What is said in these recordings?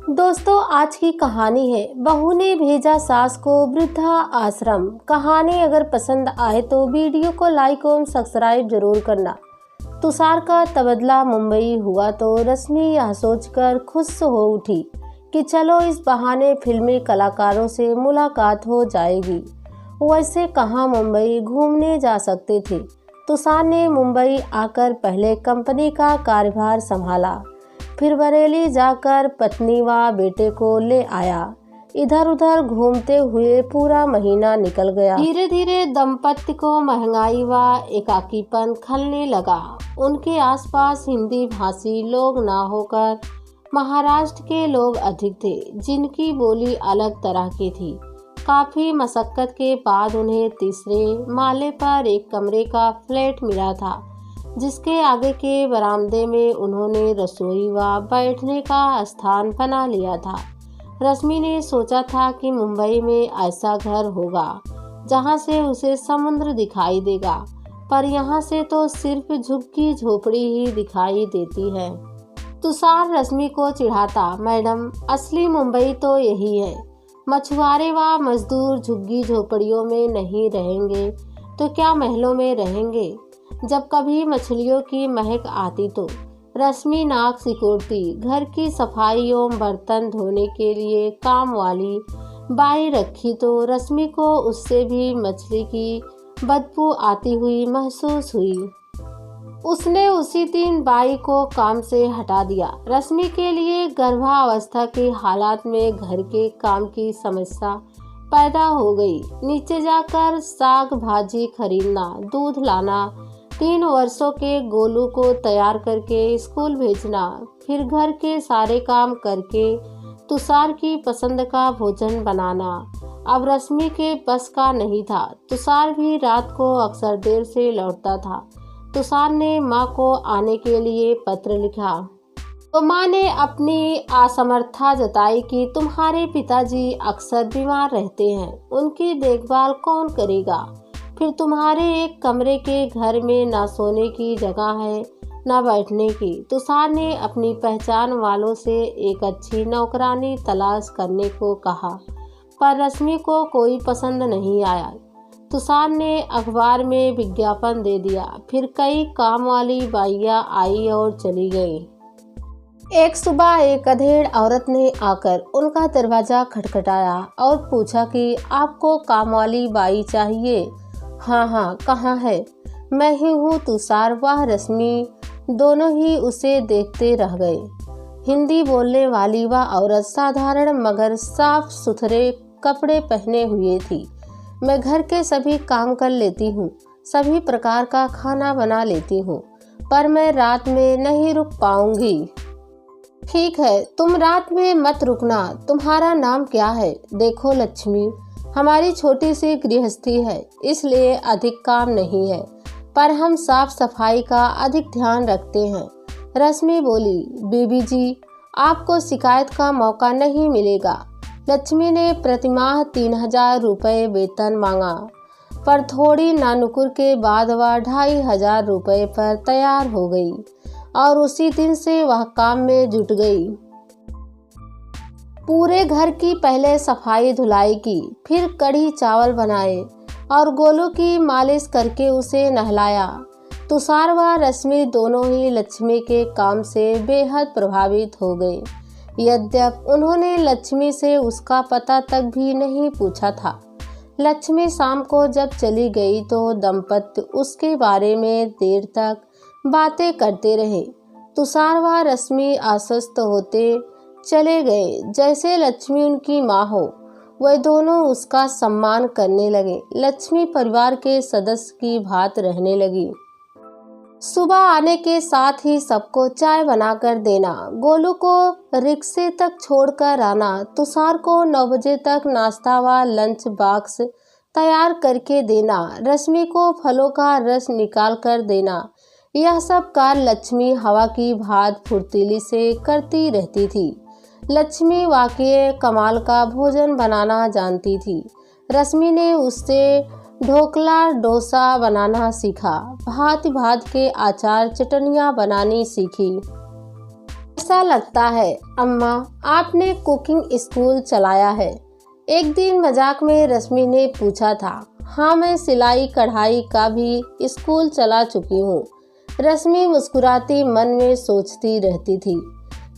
दोस्तों, आज की कहानी है बहू ने भेजा सास को वृद्धा आश्रम। कहानी अगर पसंद आए तो वीडियो को लाइक और सब्सक्राइब जरूर करना। तुषार का तबादला मुंबई हुआ तो रश्मि यह सोचकर खुश हो उठी कि चलो इस बहाने फिल्मी कलाकारों से मुलाकात हो जाएगी। वैसे कहाँ मुंबई घूमने जा सकते थे। तुषार ने मुंबई आकर पहले कंपनी का कार्यभार संभाला, फिर बरेली जाकर पत्नी व बेटे को ले आया। इधर उधर घूमते हुए पूरा महीना निकल गया। धीरे धीरे दंपति को महंगाई व एकाकीपन खलने लगा। उनके आसपास हिंदी भाषी लोग ना होकर महाराष्ट्र के लोग अधिक थे, जिनकी बोली अलग तरह की थी। काफ़ी मशक्कत के बाद उन्हें तीसरे माले पर एक कमरे का फ्लैट मिला था, जिसके आगे के बरामदे में उन्होंने रसोई व बैठने का स्थान बना लिया था। रश्मि ने सोचा था कि मुंबई में ऐसा घर होगा जहां से उसे समुद्र दिखाई देगा, पर यहां से तो सिर्फ झुग्गी झोपड़ी ही दिखाई देती है। तुषार रश्मि को चिढ़ाता, मैडम असली मुंबई तो यही है। मछुआरे व मजदूर झुग्गी झोपड़ियों में नहीं रहेंगे तो क्या महलों में रहेंगे। जब कभी मछलियों की महक आती तो रश्मि नाक सिकोड़ती। घर की सफाई एवं बर्तन धोने के लिए काम वाली बाई रखी तो रश्मि को उससे भी मछली की बदबू आती हुई महसूस हुई। उसने उसी दिन बाई को काम से हटा दिया। रश्मि के लिए गर्भावस्था के हालात में घर के काम की समस्या पैदा हो गई। नीचे जाकर साग भाजी खरीदना, दूध लाना, 3 वर्षों के गोलू को तैयार करके स्कूल भेजना, फिर घर के सारे काम करके तुषार की पसंद का भोजन बनाना अब रश्मि के बस का नहीं था। तुषार भी रात को अक्सर देर से लौटता था। तुषार ने माँ को आने के लिए पत्र लिखा तो माँ ने अपनी असमर्थता जताई कि तुम्हारे पिताजी अक्सर बीमार रहते हैं, उनकी देखभाल कौन करेगा। फिर तुम्हारे एक कमरे के घर में ना सोने की जगह है ना बैठने की। तुषार ने अपनी पहचान वालों से एक अच्छी नौकरानी तलाश करने को कहा, पर रश्मि को कोई पसंद नहीं आया। तुषार ने अखबार में विज्ञापन दे दिया। फिर कई काम वाली बाइयाँ आई और चली गई। एक सुबह एक अधेड़ औरत ने आकर उनका दरवाजा खटखटाया और पूछा कि आपको काम वाली बाई चाहिए। हाँ, कहाँ है? मैं ही हूँ। तुषार व रश्मि दोनों ही उसे देखते रह गए। हिंदी बोलने वाली वह औरत साधारण मगर साफ सुथरे कपड़े पहने हुए थी। मैं घर के सभी काम कर लेती हूँ, सभी प्रकार का खाना बना लेती हूँ, पर मैं रात में नहीं रुक पाऊंगी। ठीक है, तुम रात में मत रुकना। तुम्हारा नाम क्या है? देखो लक्ष्मी, हमारी छोटी सी गृहस्थी है, इसलिए अधिक काम नहीं है, पर हम साफ सफाई का अधिक ध्यान रखते हैं। रश्मि बोली, बीबी जी, आपको शिकायत का मौका नहीं मिलेगा। लक्ष्मी ने प्रतिमाह 3000 रुपये वेतन मांगा, पर थोड़ी नानुकुर के बाद वह 2500 रुपये पर तैयार हो गई और उसी दिन से वह काम में जुट गई। पूरे घर की पहले सफाई धुलाई की, फिर कढ़ी चावल बनाए और गोलू की मालिश करके उसे नहलाया। तुषार व रश्मि दोनों ही लक्ष्मी के काम से बेहद प्रभावित हो गए। यद्यपि उन्होंने लक्ष्मी से उसका पता तक भी नहीं पूछा था। लक्ष्मी शाम को जब चली गई तो दंपति उसके बारे में देर तक बातें करते रहे। तुषार व रश्मि आश्वस्त होते चले गए जैसे लक्ष्मी उनकी माँ हो। वे दोनों उसका सम्मान करने लगे। लक्ष्मी परिवार के सदस्य की भांति रहने लगी। सुबह आने के साथ ही सबको चाय बनाकर देना, गोलू को रिक्शे तक छोड़कर आना, तुषार को 9 बजे तक नाश्ता व लंच बॉक्स तैयार करके देना, रश्मि को फलों का रस निकाल कर देना, यह सब कार्य लक्ष्मी हवा की भांति फुर्तीली से करती रहती थी। लक्ष्मी वाकई कमाल का भोजन बनाना जानती थी। रश्मि ने उससे ढोकला डोसा बनाना सीखा, भांति भांति के अचार चटनियाँ बनानी सीखी। ऐसा लगता है अम्मा आपने कुकिंग स्कूल चलाया है। एक दिन मजाक में रश्मि ने पूछा था। हाँ, मैं सिलाई कढ़ाई का भी स्कूल चला चुकी हूँ। रश्मि मुस्कुराती मन में सोचती रहती थी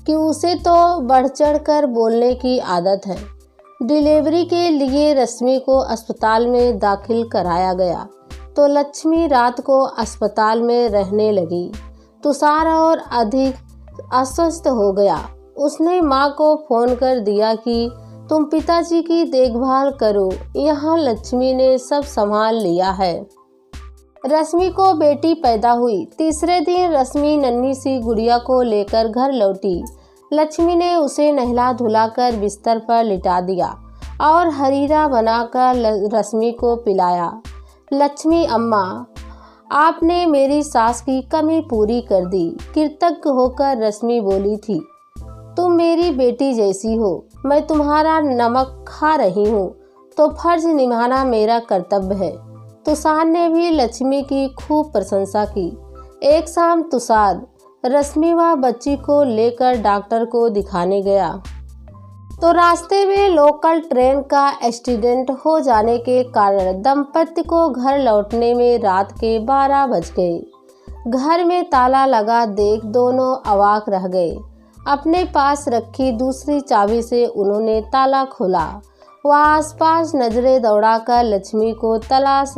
कि उसे तो बढ़ चढ़ कर बोलने की आदत है। डिलीवरी के लिए रश्मि को अस्पताल में दाखिल कराया गया तो लक्ष्मी रात को अस्पताल में रहने लगी। तुषार और अधिक अस्वस्थ हो गया। उसने माँ को फोन कर दिया कि तुम पिताजी की देखभाल करो, यहाँ लक्ष्मी ने सब संभाल लिया है। रश्मि को बेटी पैदा हुई। तीसरे दिन रश्मि नन्ही सी गुड़िया को लेकर घर लौटी। लक्ष्मी ने उसे नहला धुलाकर बिस्तर पर लिटा दिया और हरीरा बनाकर रश्मि को पिलाया। लक्ष्मी अम्मा, आपने मेरी सास की कमी पूरी कर दी, कृतज्ञ होकर रश्मि बोली थी। तुम मेरी बेटी जैसी हो, मैं तुम्हारा नमक खा रही हूँ तो फर्ज निभाना मेरा कर्तव्य है। तुषार ने भी लक्ष्मी की खूब प्रशंसा की। एक शाम तुषार रश्मि व बच्ची को लेकर डॉक्टर को दिखाने गया तो रास्ते में लोकल ट्रेन का एक्सीडेंट हो जाने के कारण दंपति को घर लौटने में रात के 12 बज गए। घर में ताला लगा देख दोनों अवाक रह गए। अपने पास रखी दूसरी चाबी से उन्होंने ताला खोला। वह आसपास नजरें दौड़ाकर लक्ष्मी को तलाश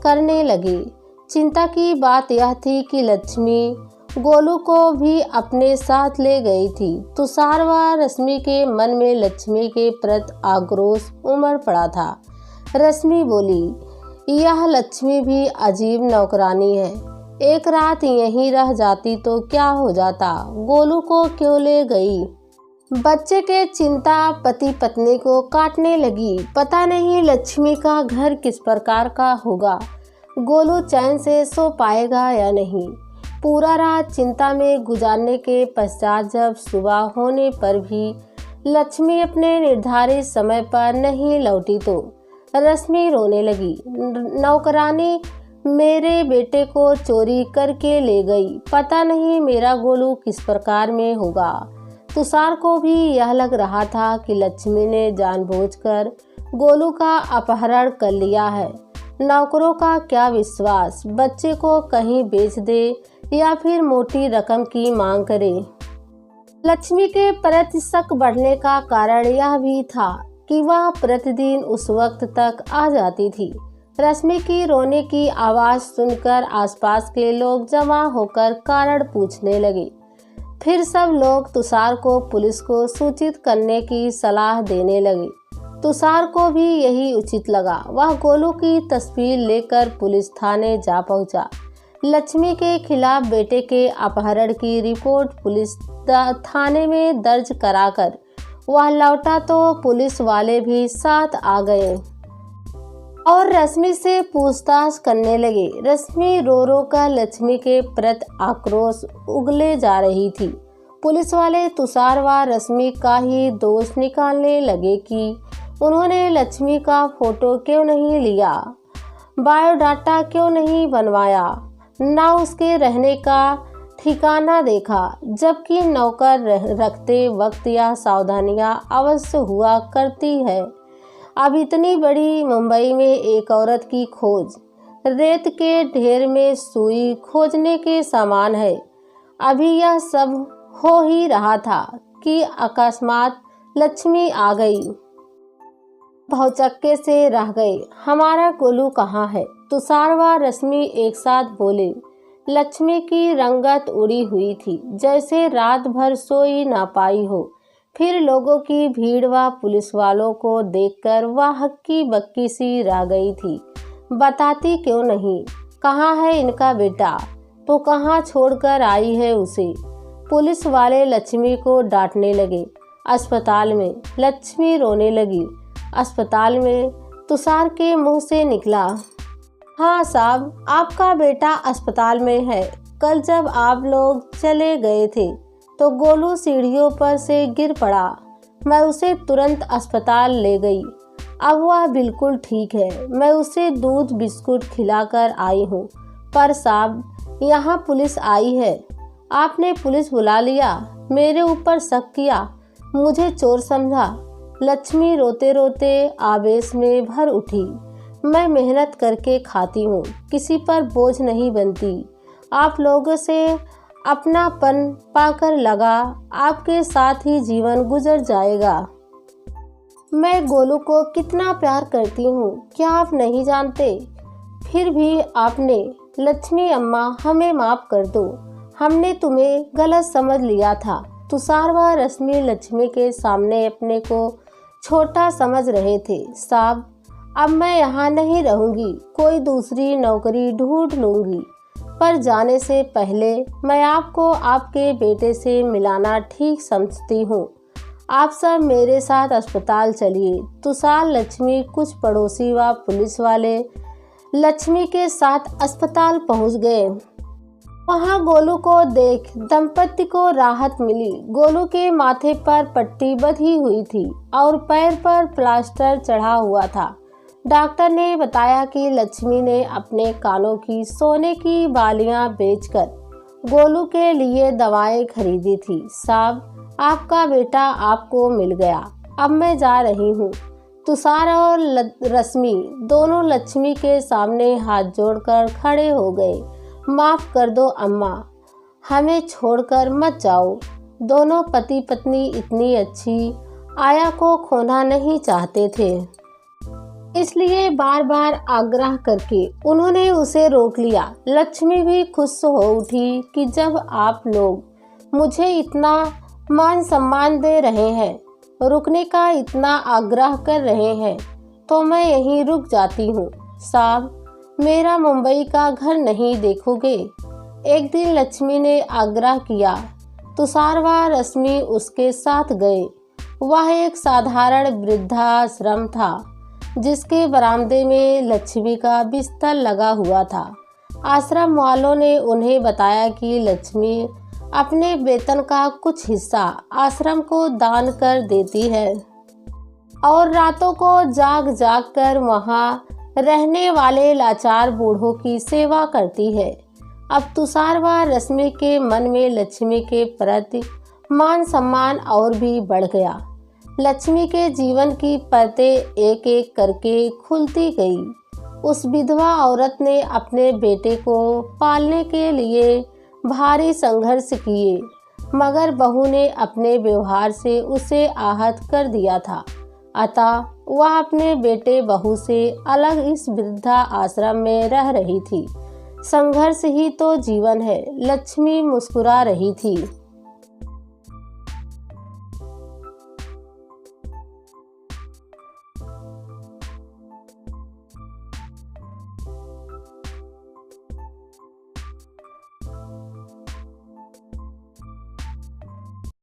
करने लगी। चिंता की बात यह थी कि लक्ष्मी गोलू को भी अपने साथ ले गई थी। तुषार व रश्मि के मन में लक्ष्मी के प्रति आक्रोश उमड़ पड़ा था। रश्मि बोली, यह लक्ष्मी भी अजीब नौकरानी है। एक रात यहीं रह जाती तो क्या हो जाता, गोलू को क्यों ले गई। बच्चे के चिंता पति पत्नी को काटने लगी। पता नहीं लक्ष्मी का घर किस प्रकार का होगा, गोलू चैन से सो पाएगा या नहीं। पूरा रात चिंता में गुजारने के पश्चात जब सुबह होने पर भी लक्ष्मी अपने निर्धारित समय पर नहीं लौटी तो रश्मि रोने लगी। नौकरानी मेरे बेटे को चोरी करके ले गई, पता नहीं मेरा गोलू किस प्रकार में होगा। तुषार को भी यह लग रहा था कि लक्ष्मी ने जानबूझकर गोलू का अपहरण कर लिया है। नौकरों का क्या विश्वास, बच्चे को कहीं बेच दे या फिर मोटी रकम की मांग करे। लक्ष्मी के प्रति शक बढ़ने का कारण यह भी था कि वह प्रतिदिन उस वक्त तक आ जाती थी। रश्मि की रोने की आवाज़ सुनकर आसपास के लोग जमा होकर कारण पूछने लगे। फिर सब लोग तुषार को पुलिस को सूचित करने की सलाह देने लगे। तुषार को भी यही उचित लगा। वह गोलू की तस्वीर लेकर पुलिस थाने जा पहुंचा। लक्ष्मी के खिलाफ बेटे के अपहरण की रिपोर्ट पुलिस थाने में दर्ज कराकर वह लौटा तो पुलिस वाले भी साथ आ गए और रश्मि से पूछताछ करने लगे। रश्मि रो रो कर लक्ष्मी के प्रति आक्रोश उगले जा रही थी। पुलिस वाले तुषार व रश्मि का ही दोष निकालने लगे कि उन्होंने लक्ष्मी का फोटो क्यों नहीं लिया, बायोडाटा क्यों नहीं बनवाया, ना उसके रहने का ठिकाना देखा, जबकि नौकर रखते वक्त यह सावधानियां अवश्य हुआ करती है। अब इतनी बड़ी मुंबई में एक औरत की खोज रेत के ढेर में सुई खोजने के समान है। अभी यह सब हो ही रहा था कि अकस्मात लक्ष्मी आ गई। भौचक्के से रह गए, हमारा गोलू कहाँ है? तुषार व रश्मि एक साथ बोले। लक्ष्मी की रंगत उड़ी हुई थी, जैसे रात भर सोई ना पाई हो। फिर लोगों की भीड़ व पुलिस वालों को देखकर वह हक्की बक्की सी रह गई थी। बताती क्यों नहीं? कहाँ है इनका बेटा? तो कहाँ छोड़कर आई है उसे? पुलिस वाले लक्ष्मी को डांटने लगे। अस्पताल में लक्ष्मी रोने लगी। अस्पताल में तुषार के मुंह से निकला, हाँ साहब, आपका बेटा अस्पताल में है। कल जब आप लोग चले गए थे तो गोलू सीढ़ियों पर से गिर पड़ा। मैं उसे तुरंत अस्पताल ले गई। अब वह बिल्कुल ठीक है। मैं उसे दूध बिस्कुट खिलाकर आई हूँ। पर साहब, यहाँ पुलिस आई है। आपने पुलिस बुला लिया? मेरे ऊपर शक किया, मुझे चोर समझा। लक्ष्मी रोते रोते आवेश में भर उठी। मैं मेहनत करके खाती हूँ, किसी पर बोझ नहीं बनती। आप लोगों से अपनापन पाकर लगा आपके साथ ही जीवन गुजर जाएगा। मैं गोलू को कितना प्यार करती हूँ, क्या आप नहीं जानते? फिर भी आपने, लक्ष्मी अम्मा हमें माफ़ कर दो, हमने तुम्हें गलत समझ लिया था। तुषार व रश्मि लक्ष्मी के सामने अपने को छोटा समझ रहे थे। साहब, अब मैं यहाँ नहीं रहूँगी, कोई दूसरी नौकरी ढूंढ लूँगी, पर जाने से पहले मैं आपको आपके बेटे से मिलाना ठीक समझती हूँ। आप सब मेरे साथ अस्पताल चलिए। तुषार, लक्ष्मी, कुछ पड़ोसी व पुलिस वाले लक्ष्मी के साथ अस्पताल पहुंच गए। वहां गोलू को देख दंपति को राहत मिली। गोलू के माथे पर पट्टी बंधी हुई थी और पैर पर प्लास्टर चढ़ा हुआ था। डॉक्टर ने बताया कि लक्ष्मी ने अपने कानों की सोने की बालियां बेचकर गोलू के लिए दवाएं खरीदी थी। साहब, आपका बेटा आपको मिल गया, अब मैं जा रही हूँ। तुषार और रश्मि दोनों लक्ष्मी के सामने हाथ जोड़कर खड़े हो गए। माफ़ कर दो अम्मा, हमें छोड़कर मत जाओ। दोनों पति पत्नी इतनी अच्छी आया को खोना नहीं चाहते थे, इसलिए बार बार आग्रह करके उन्होंने उसे रोक लिया। लक्ष्मी भी खुश हो उठी कि जब आप लोग मुझे इतना मान सम्मान दे रहे हैं, रुकने का इतना आग्रह कर रहे हैं, तो मैं यहीं रुक जाती हूँ। साहब, मेरा मुंबई का घर नहीं देखोगे? एक दिन लक्ष्मी ने आग्रह किया। तुषार व रश्मि उसके साथ गए। वह एक साधारण वृद्धाश्रम था, जिसके बरामदे में लक्ष्मी का बिस्तर लगा हुआ था। आश्रम वालों ने उन्हें बताया कि लक्ष्मी अपने वेतन का कुछ हिस्सा आश्रम को दान कर देती है और रातों को जाग जाग कर वहाँ रहने वाले लाचार बूढ़ों की सेवा करती है। अब तुषार व रश्मि के मन में लक्ष्मी के प्रति मान सम्मान और भी बढ़ गया। लक्ष्मी के जीवन की परतें एक एक करके खुलती गई। उस विधवा औरत ने अपने बेटे को पालने के लिए भारी संघर्ष किए, मगर बहू ने अपने व्यवहार से उसे आहत कर दिया था। अतः वह अपने बेटे बहू से अलग इस वृद्धा आश्रम में रह रही थी। संघर्ष ही तो जीवन है। लक्ष्मी मुस्कुरा रही थी।